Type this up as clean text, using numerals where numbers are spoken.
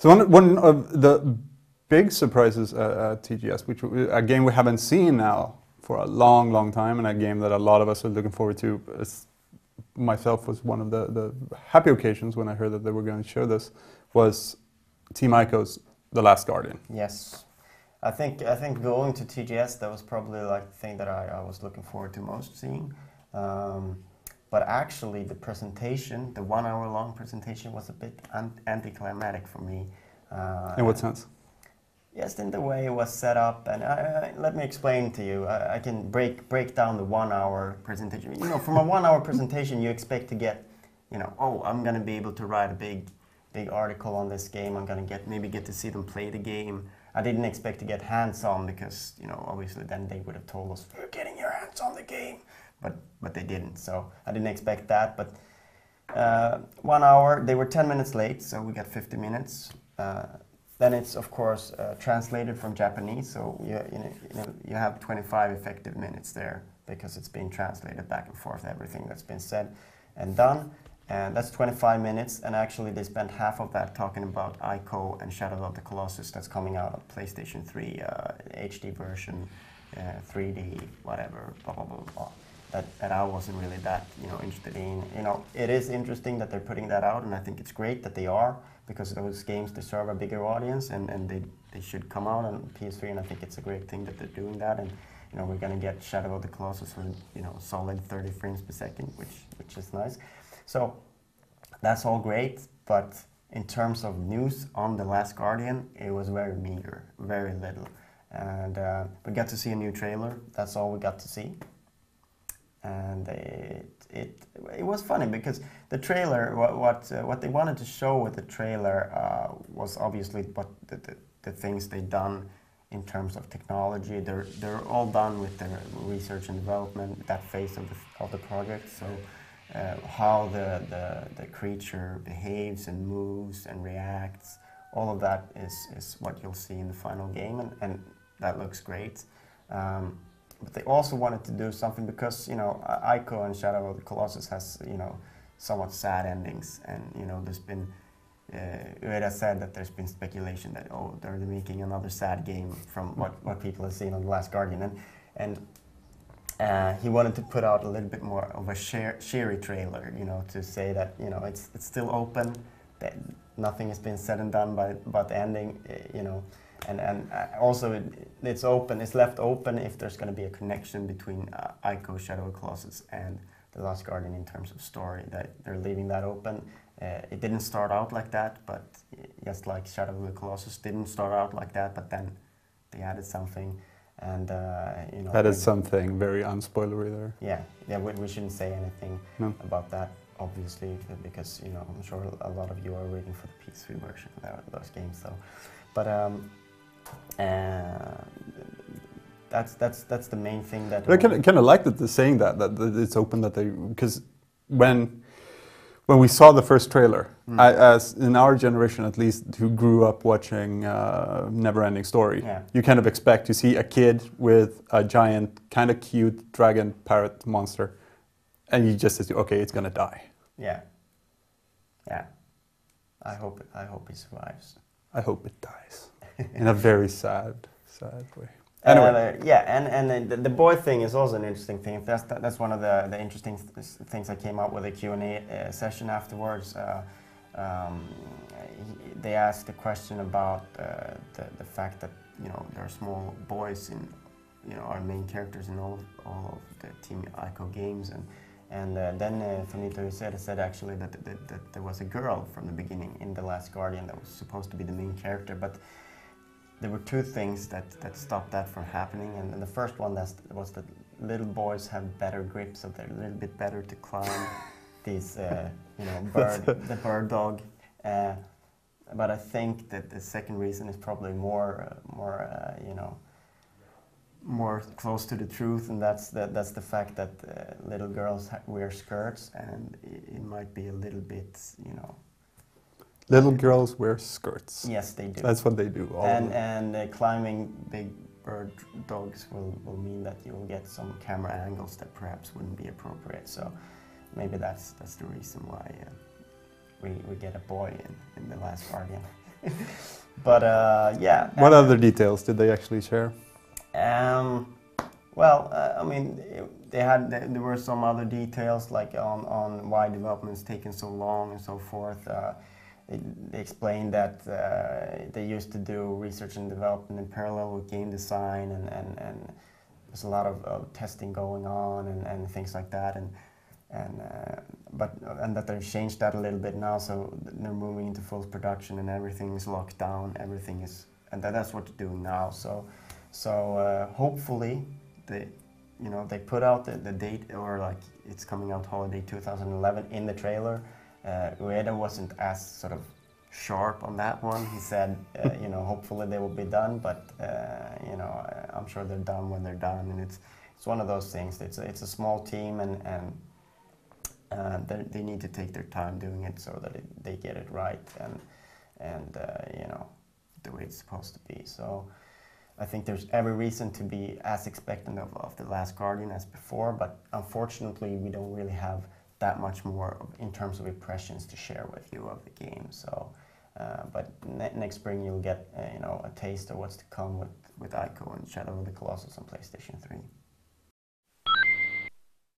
So one of the big surprises at TGS, which a game we haven't seen now for a long, long time, and a game that a lot of us are looking forward to. Myself was one of the happy occasions when I heard that they were going to show this, was Team Ico's The Last Guardian. Yes. I think going to TGS, that was probably like the thing that I was looking forward to most seeing. But actually the presentation, the 1 hour long presentation, was a bit anticlimactic for me. In what sense? Yes, in the way it was set up, and let me explain to you. I can break down the 1 hour presentation. You know, from a 1 hour presentation, you expect to get, you know, oh, I'm going to be able to write a big article on this game. I'm going to maybe get to see them play the game. I didn't expect to get hands-on because, you know, obviously then they would have told us, you're getting your hands on the game. But they didn't, so I didn't expect that. But 1 hour, they were 10 minutes late, so we got 50 minutes. Then it's, of course, translated from Japanese, so you have 25 effective minutes there because it's being translated back and forth, everything that's been said and done. And that's 25 minutes, and actually they spent half of that talking about Ico and Shadow of the Colossus that's coming out on PlayStation 3, HD version, 3D, whatever, blah, blah, blah, blah. That I wasn't really that, you know, interested in. You know, it is interesting that they're putting that out, and I think it's great that they are, because those games deserve a bigger audience, and they should come out on PS3, and I think it's a great thing that they're doing that. And you know, we're gonna get Shadow of the Colossus with, you know, solid 30 frames per second, which is nice. So that's all great, but in terms of news on The Last Guardian, it was very meager, very little. And we got to see a new trailer. That's all we got to see. And it was funny because the trailer, what they wanted to show with the trailer was obviously what the things they've done in terms of technology. They're all done with their research and development, that phase of the project. So how the creature behaves and moves and reacts, all of that is what you'll see in the final game, and that looks great. But they also wanted to do something because, you know, Ico and Shadow of the Colossus has, you know, somewhat sad endings, and, you know, there's been, Ueda said that there's been speculation that, oh, they're making another sad game from what people have seen on The Last Guardian, and he wanted to put out a little bit more of a cheery trailer, you know, to say that, you know, it's still open, that nothing has been said and done about the ending, you know. And also it's open. It's left open if there's going to be a connection between Ico, Shadow of the Colossus, and The Last Guardian in terms of story. That they're leaving that open. It didn't start out like that, but just like Shadow of the Colossus didn't start out like that, but then they added something, and you know. That is something very unspoilery there. Yeah. We shouldn't say anything about that, obviously, because, you know, I'm sure a lot of you are waiting for the PS3 version of those games, so. But that's the main thing that. I kind of like that they're saying that it's open, that they, because when we saw the first trailer, as in our generation at least, who grew up watching Never-Ending Story, you kind of expect to see a kid with a giant, kind of cute dragon parrot monster, and you just assume, okay, it's gonna die. Yeah. I hope he survives. I hope it dies in a very sad way. Anyway. And the boy thing is also an interesting thing. That's one of the interesting things that came out with the Q&A session afterwards. They asked a question about the fact that, you know, there are small boys in, you know, our main characters in all of the Team Ico games, and then Finito said actually that there was a girl from the beginning in The Last Guardian that was supposed to be the main character, but there were two things that stopped that from happening, and the first one was that little boys have better grip, so they're a little bit better to climb these, you know, the bird dog. But I think that the second reason is probably more you know, more close to the truth, and that's the fact that little girls wear skirts, and it might be a little bit, you know. Little girls wear skirts. Yes, they do. That's what they do. And climbing big bird dogs will mean that you will get some camera angles that perhaps wouldn't be appropriate. So maybe that's the reason why we get a boy in The Last Guardian. But yeah. What other details did they actually share? Well, I mean, there were some other details like on why development's taken so long and so forth. They explained that they used to do research and development in parallel with game design, and there's a lot of testing going on and things like that, and that they've changed that a little bit now, so they're moving into full production and everything is locked down, and that's what they're doing now. So hopefully they put out the date, or like it's coming out holiday 2011 in the trailer. Ueda wasn't as sort of sharp on that one. He said, hopefully they will be done, but I'm sure they're done when they're done. And it's one of those things. It's a small team, and they need to take their time doing it so that they get it right and the way it's supposed to be. So I think there's every reason to be as expectant of The Last Guardian as before, but unfortunately we don't really have that much more in terms of impressions to share with you of the game. So, but next spring you'll get a taste of what's to come with Ico and Shadow of the Colossus on PlayStation 3.